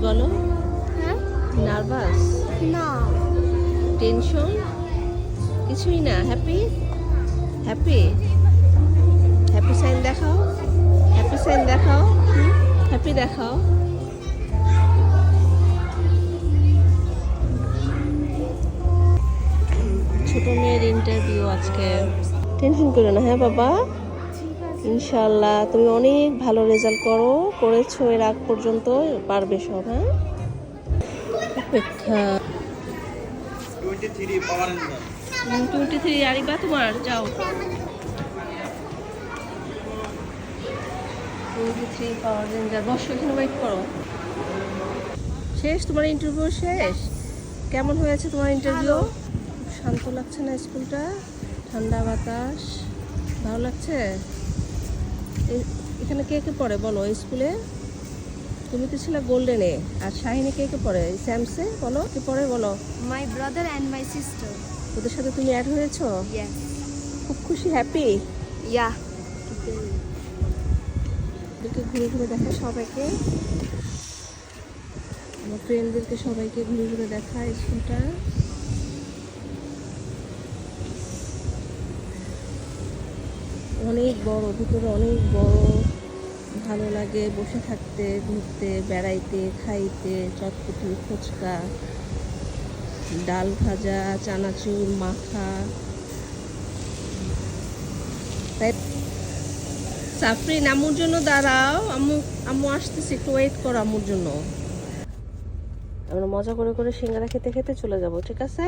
বলো? হ্যাঁ নার্ভাস? না টেনশন? কিছুই না। হ্যাপি? হ্যাপি? হ্যাপি সাইন দেখাও। হ্যাপি সাইন দেখাও। হ্যাপি দেখাও। ছোট মেয়ের ইন্টারভিউ আজকে। টেনশন করো না, হ্যাঁ বাবা? ইনশাল্লাহ তুমি অনেক ভালো রেজাল্ট করেছো এর আগ পর্যন্ত, পারবে সব। হ্যাঁ, অপেক্ষা। 23 পাওয়ার রেঞ্জার। 23 আরিবা তোমার, যাও। 23 পাওয়ার রেঞ্জার, বসো এখানে, ওয়েট করো। শেষ তোমার ইন্টারভিউ শেষ? কেমন হয়েছে তোমার ইন্টারভিউ? শান্ত লাগছে না স্কুলটা? ঠান্ডা বাতাস, ভালো লাগছে? এখানে কে কে পড়ে বলো এই স্কুলে? তুমি তো ছিলে গোল্ডেনে, আর শাহিনী কে কে পড়ে স্যামসে? বলো কে পড়ে বলো। My brother and my sister. ওদের সাথে তুমি অ্যাড হয়েছো? ইয়েস। খুব খুশি, হ্যাপি? ইয়া। ওদেরকে ঘুরে ঘুরে দেখা সবাইকে, আমার ফ্রেন্ডদেরকে সবাইকে ঘুরে ঘুরে দেখা স্কুলটা। অনেক বড়, ভিতরে অনেক বড়, ভালো লাগে বসে থাকতে, ঘুরতে, বেড়াইতে, খাইতে, চটপটি, ফুচকা, ডাল ভাজা, চানাচুর, মাখা। তাই সাফরিন, আম্মুর জন্য দাঁড়াও। আম্মু আম্মু আসতেছে, একটু ওয়েট করো আম্মুর জন্য। আমরা মজা করে করে সিঙ্গারা খেতে খেতে চলে যাব, ঠিক আছে?